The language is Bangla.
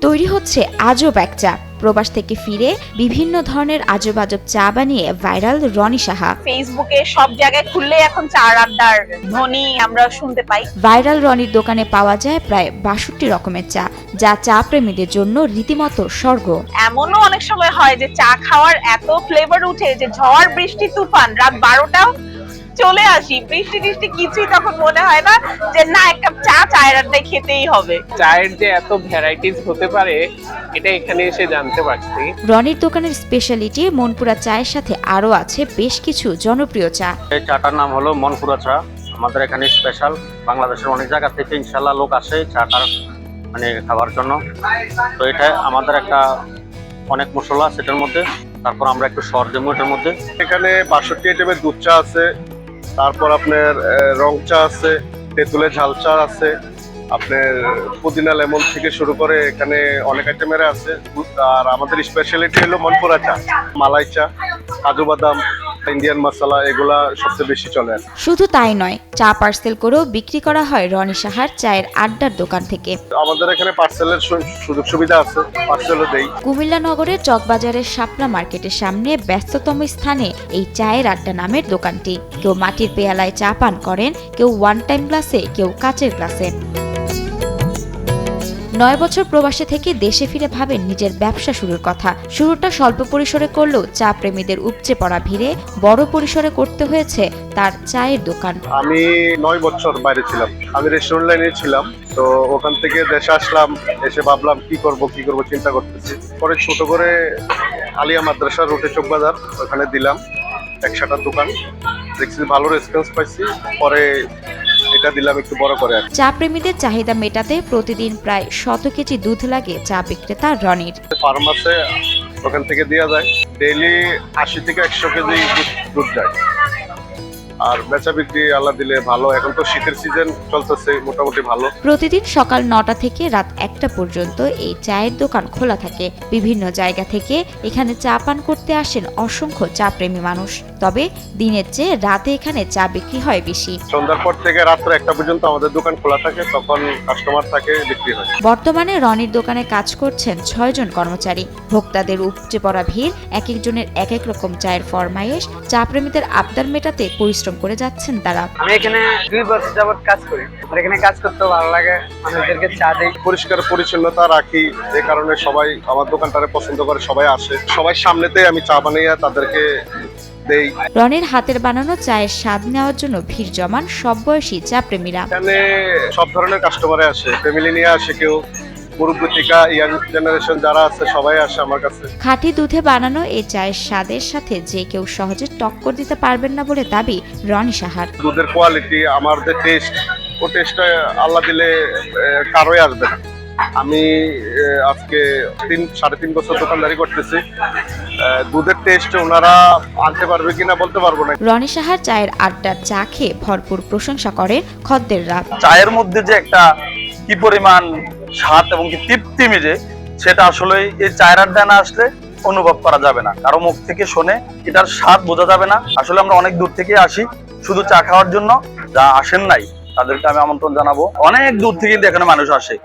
তৈরি হচ্ছে আজব এক চা। প্রবাস থেকে ফিরে বিভিন্ন ধরনের আজব আজব চা বানিয়ে ভাইরাল রনি সাহা। ফেসবুকে সব জায়গায় খুললে এখন চার আড্ডার ধ্বনি আমরা শুনতে পাই। ভাইরাল রনির দোকানে পাওয়া যায় প্রায় ৬২ রকমের চা, যা চা প্রেমীদের জন্য রীতিমতো স্বর্গ। এমনও অনেক সময় হয় যে চা খাওয়ার এত ফ্লেভার উঠে যে ঝড় বৃষ্টি তুফান রাত 12টাও চলে আসি, বৃষ্টি টিষ্টি কিছুই তখন মনে হয় না যে না এক কাপ চা চায়ের আড্ডায় খেতেই হবে। চায়ের যে এত ভ্যারাইটিস হতে পারে এটা এখানে এসে জানতে পারছি। রনির দোকানের স্পেশালিটি মনপুরা চায়ের সাথে আরো আছে বেশ কিছু জনপ্রিয় চা। এই চাটার নাম হলো মনপুরা চা। আমাদের এখানে স্পেশাল, বাংলাদেশের অনেক জায়গা থেকে ইনশাল্লাহ লোক আসে চাটার খাবার জন্য। তো এটা আমাদের একটা অনেক মশলা সেটার মধ্যে, তারপর আমরা একটু সর দেবো এটার মধ্যে। এখানে ৬২ আইটেমের দুধ চা আছে, তারপর আপনার রং চা আছে, তেঁতুলের ঝাল চা আছে, আপনার পুদিনা লেমন থেকে শুরু করে এখানে অনেক আইটেমের আছে। আর আমাদের স্পেশালিটি হলো মনপুরা চা, মালাই চা, কাজু বাদাম, ইন্ডিয়ান মশলা, এগুলা সবচেয়ে বেশি চলে। শুধু তাই নয়, চা পার্সেল করেও বিক্রি করা হয় রনি সাহার চায়ের আড্ডার দোকান থেকে। আমাদের এখানে পার্সেলের সুযোগ সুবিধা আছে, পার্সেলও দেই। কুমিল্লা নগরের চকবাজারের শাপলা মার্কেটের সামনে ব্যস্ততম স্থানে এই চায়ের আড্ডা নামের দোকানটি। কেউ মাটির পেয়ালায় চা পান করেন, কেউ ওয়ান টাইম গ্লাসে, কেউ কাচের গ্লাসে। ৯ বছর প্রবাসে থেকে দেশে ফিরে ভাবেন নিজের ব্যবসা শুরুর কথা। শুরুটা স্বল্প পরিসরে করলেও চা প্রেমীদের উপচে পড়া ভিড়ে বড় পরিসরে করতে হয়েছে তার চায়ের দোকান। আমি ৯ বছর বাইরে ছিলাম, আমি রেস্টুরেন্ট লাইনে ছিলাম। তো ওখান থেকে দেশে আসলাম, এসে ভাবলাম কি করব চিন্তা করতেছি। পরে ছোট করে আলিয়া মাদ্রাসা রোডে চকবাজার, ওখানে দিলাম একসাটার দোকান। দেখছি ভালো রেসপন্স পাইছি, পরে এটা দিলাম একটু বড় করে। চা প্রেমীদের চাহিদা মেটাতে প্রতিদিন প্রায় ১০০ কেজি দুধ লাগে চা বিক্রেতা রনির। ফার্ম আছে, ওখান থেকে দেওয়া যায়। ডেইলি ৮০ থেকে ১০০ কেজি দুধ যায়। আর বেচা বিক্রি আল্লাহ দিলে ভালো। এখন তো শীতের সিজন চলতেছে, মোটামুটি ভালো। প্রতিদিন সকাল ৯টা থেকে রাত ১টা পর্যন্ত এই চায়ের দোকান খোলা থাকে। বিভিন্ন জায়গা থেকে এখানে চা পান করতে আসেন অসংখ্য চা প্রেমী মানুষ। তবে দিনের চেয়ে রাতে এখানে চা বিক্রি হয় বেশি। সন্ধ্যার পর থেকে রাত্র ১টা পর্যন্ত আমাদের দোকান খোলা থাকে, তখন কাস্টমার থাকে, বিক্রি হয়। বর্তমানে রনির দোকানে কাজ করছেন ৬ জন কর্মচারী। ভোক্তাদের উপচে পড়া ভিড়, এক একজনের এক এক রকম চায়ের ফরমায়েশ, চা প্রেমীদের আবদার মেটাতে পরিশ্রম করে যাচ্ছেন তারা। আমি এখানে ২ বছর যাবত কাজ করি। আর এখানে কাজ করতে ভালো লাগে, মানুষদেরকে চা দেই। পরিষ্কার পরিচ্ছন্নতা রাখি, যে কারণে সবাই আমার দোকানটারে পছন্দ করে, সবাই আসে। সবাই সামনেতে আমি চা বানিয়ে তাদেরকে দেই। রনির হাতের বানানো চায়ের স্বাদ নেওয়ার জন্য ভিড় জমান সব বয়সী চা প্রেমীরা। এখানে সব ধরনের কাস্টমারে আসে, ফ্যামিলি নিয়ে আসে, কেউ মুরব্বী থেকে ইয়াং জেনারেশন যারা আছে সবাই আসে আমার কাছে। খাঁটি দুধে বানানো এই চায়ের স্বাদের সাথে যে কেউ সহজে টক্কর দিতে পারবেন না বলে দাবি রনি সাহার। দুধের কোয়ালিটি, আমার যে টেস্ট, ও টেস্টটা আল্লাহ দিলে কারোই আসবে না। আমি আজকে ৩.৫ বছর দোকানদারি করতেছি। দুধের টেস্ট ওনারা আনতে পারবে কিনা বলতে পারবো না। রনি সাহার চায়ের আড্ডার চা খেয়ে ভরপুর প্রশংসা করেন খদ্দেররা। চায়ের মধ্যে যে একটা কি পরিমাণ স্বাদ এবং কি তৃপ্তি মিলে, সেটা আসলে এই চায়ের আড্ডা না আসলে অনুভব করা যাবে না। কারো মুখ থেকে শুনে এটার স্বাদ বোঝা যাবে না। আসলে আমরা অনেক দূর থেকে আসি শুধু চা খাওয়ার জন্য। যা আসেন নাই তাদেরকে আমি আমন্ত্রণ জানাবো, অনেক দূর থেকে এখানে মানুষ আসে।